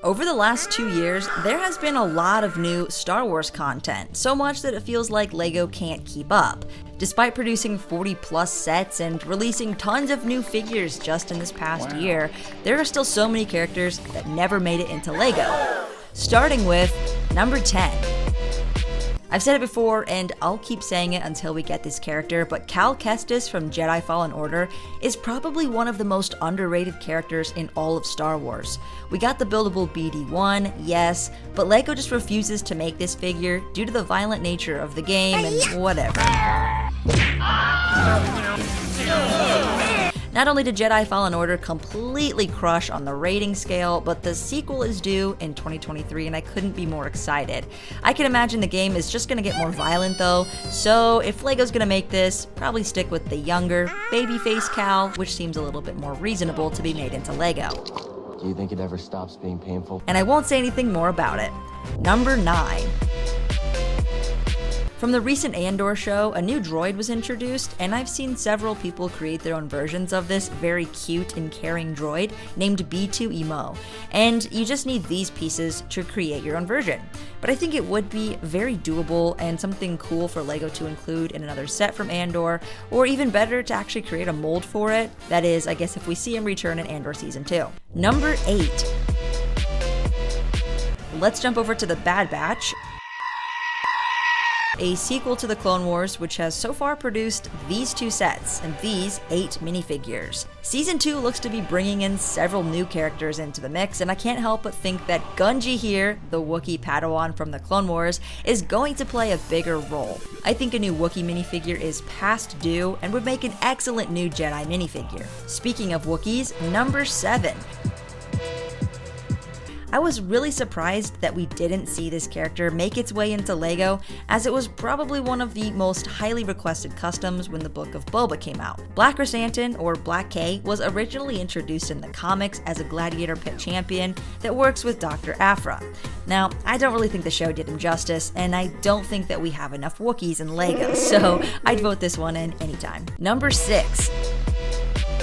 Over the last 2 years, there has been a lot of new Star Wars content, so much that it feels like LEGO can't keep up. Despite producing 40 plus sets and releasing tons of new figures just in this past year, there are still so many characters that never made it into LEGO. Starting with number 10. I've said it before, and I'll keep saying it until we get this character, but Kestis from Jedi Fallen Order is probably one of the most underrated characters in all of Star Wars. We got the buildable BD-1, yes, but LEGO just refuses to make this figure due to the violent nature of the game and whatever. Not only did Jedi Fallen Order completely crush on the rating scale, but the sequel is due in 2023 and I couldn't be more excited. I can imagine the game is just gonna get more violent though, so if LEGO's gonna make this, probably stick with the younger, babyface Cal, which seems a little bit more reasonable to be made into LEGO. Do you think it ever stops being painful? And I won't say anything more about it. Number 9. From the recent Andor show, a new droid was introduced, and I've seen several people create their own versions of this very cute and caring droid named B2EMO, and you just need these pieces to create your own version. But I think it would be very doable and something cool for LEGO to include in another set from Andor, or even better to actually create a mold for it. That is, I guess if we see him return in Andor Season 2. Number 8. Let's jump over to the Bad Batch, a sequel to the Clone Wars, which has so far produced these 2 sets and these 8 minifigures. Season 2 looks to be bringing in several new characters into the mix, and I can't help but think that Gunji here, the Wookiee Padawan from the Clone Wars, is going to play a bigger role. I think a new Wookiee minifigure is past due and would make an excellent new Jedi minifigure. Speaking of Wookiees, number 7. I was really surprised that we didn't see this character make its way into LEGO, as it was probably one of the most highly requested customs when the Book of Boba came out. Black Krrsantan, or Black K, was originally introduced in the comics as a gladiator pit champion that works with Dr. Aphra. Now, I don't really think the show did him justice, and I don't think that we have enough Wookiees in LEGO, so I'd vote this one in anytime. Number 6.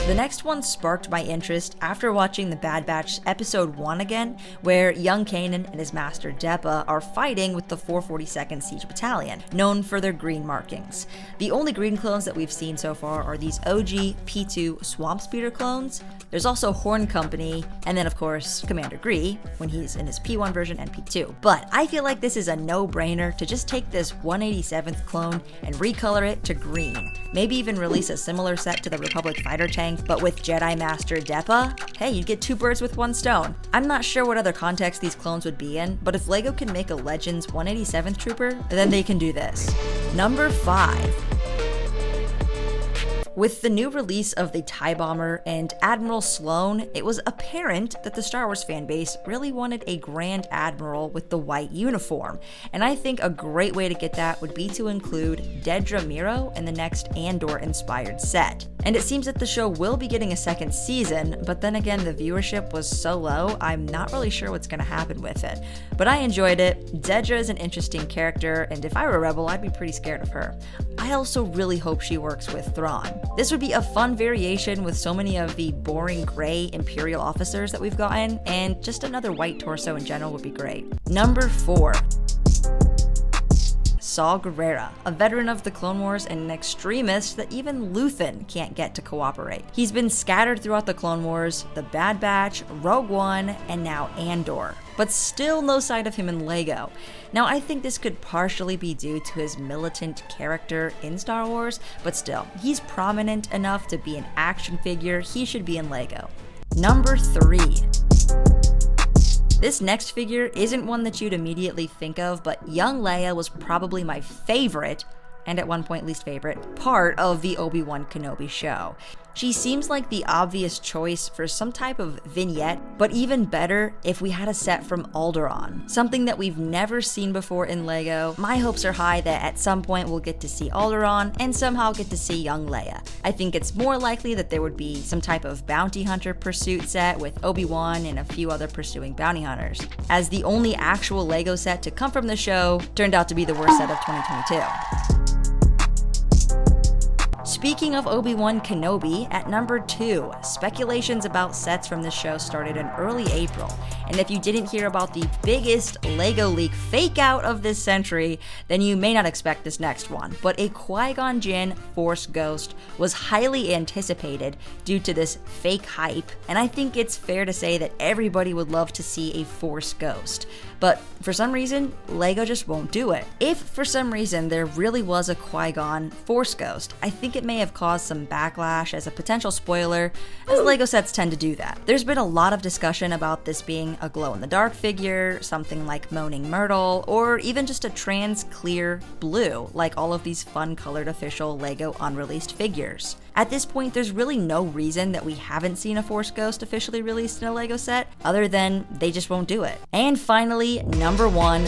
The next one sparked my interest after watching the Bad Batch Episode 1 again, where young Kanan and his master Depa are fighting with the 442nd Siege Battalion, known for their green markings. The only green clones that we've seen so far are these OG P2 Swamp Speeder clones. There's also Horn Company, and then of course Commander Gree, when he's in his P1 version and P2. But I feel like this is a no-brainer to just take this 187th clone and recolor it to green. Maybe even release a similar set to the Republic fighter tank, but with Jedi Master Depa, hey, you'd get 2 birds with 1 stone. I'm not sure what other context these clones would be in, but if LEGO can make a Legends 187th Trooper, then they can do this. Number 5. With the new release of the TIE Bomber and Admiral Sloane, it was apparent that the Star Wars fanbase really wanted a Grand Admiral with the white uniform, and I think a great way to get that would be to include Dedra Meero in the next Andor-inspired set. And it seems that the show will be getting a second season, but then again the viewership was so low, I'm not really sure what's going to happen with it. But I enjoyed it. Dedra is an interesting character, and if I were a rebel, I'd be pretty scared of her. I also really hope she works with Thrawn. This would be a fun variation with so many of the boring gray Imperial officers that we've gotten, and just another white torso in general would be great. Number 4. Saw Gerrera, a veteran of the Clone Wars and an extremist that even Luthen can't get to cooperate. He's been scattered throughout the Clone Wars, the Bad Batch, Rogue One, and now Andor, but still no sight of him in LEGO. Now, I think this could partially be due to his militant character in Star Wars, but still, he's prominent enough to be an action figure. He should be in LEGO. Number 3. This next figure isn't one that you'd immediately think of, but young Leia was probably my favorite, and at one point least favorite, part of the Obi-Wan Kenobi show. She seems like the obvious choice for some type of vignette, but even better if we had a set from Alderaan, something that we've never seen before in LEGO. My hopes are high that at some point we'll get to see Alderaan and somehow get to see young Leia. I think it's more likely that there would be some type of bounty hunter pursuit set with Obi-Wan and a few other pursuing bounty hunters, as the only actual LEGO set to come from the show turned out to be the worst set of 2022. Speaking of Obi-Wan Kenobi, at number 2, speculations about sets from this show started in early April, And if you didn't hear about the biggest LEGO leak fake out of this century, then you may not expect this next one. But a Qui-Gon Jinn Force Ghost was highly anticipated due to this fake hype, and I think it's fair to say that everybody would love to see a Force Ghost. But for some reason, LEGO just won't do it. If for some reason there really was a Qui-Gon Force Ghost, I think it may have caused some backlash as a potential spoiler, as LEGO sets tend to do that. There's been a lot of discussion about this being a glow-in-the-dark figure, something like Moaning Myrtle, or even just a trans clear blue, like all of these fun-colored official LEGO unreleased figures. At this point, there's really no reason that we haven't seen a Force Ghost officially released in a LEGO set, other than they just won't do it. And finally, number 1.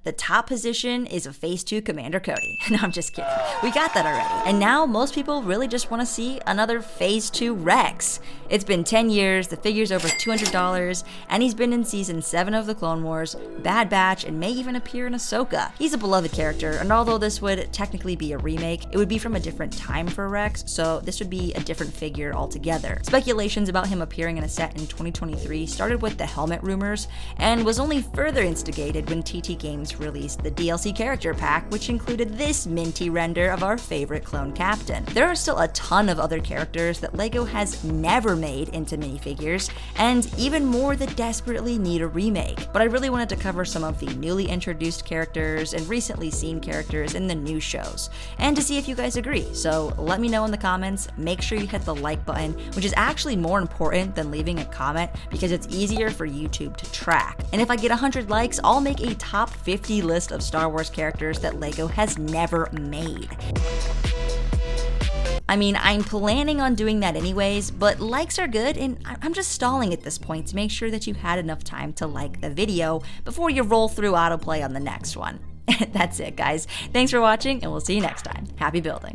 The top position is a Phase 2 Commander Cody. No, I'm just kidding. We got that already. And now most people really just want to see another Phase 2 Rex. It's been 10 years, the figure's over $200, and he's been in Season 7 of the Clone Wars, Bad Batch, and may even appear in Ahsoka. He's a beloved character, and although this would technically be a remake, it would be from a different time for Rex, so this would be a different figure altogether. Speculations about him appearing in a set in 2023 started with the helmet rumors, and was only further instigated when TT Games released the DLC character pack, which included this minty render of our favorite clone captain. There are still a ton of other characters that LEGO has never made into minifigures, and even more that desperately need a remake. But I really wanted to cover some of the newly introduced characters and recently seen characters in the new shows, and to see if you guys agree. So let me know in the comments, make sure you hit the like button, which is actually more important than leaving a comment because it's easier for YouTube to track. And if I get 100 likes, I'll make a top 50 list of Star Wars characters that LEGO has never made. I mean, I'm planning on doing that anyways, but likes are good, and I'm just stalling at this point to make sure that you had enough time to like the video before you roll through autoplay on the next one. That's it, guys. Thanks for watching, and we'll see you next time. Happy building.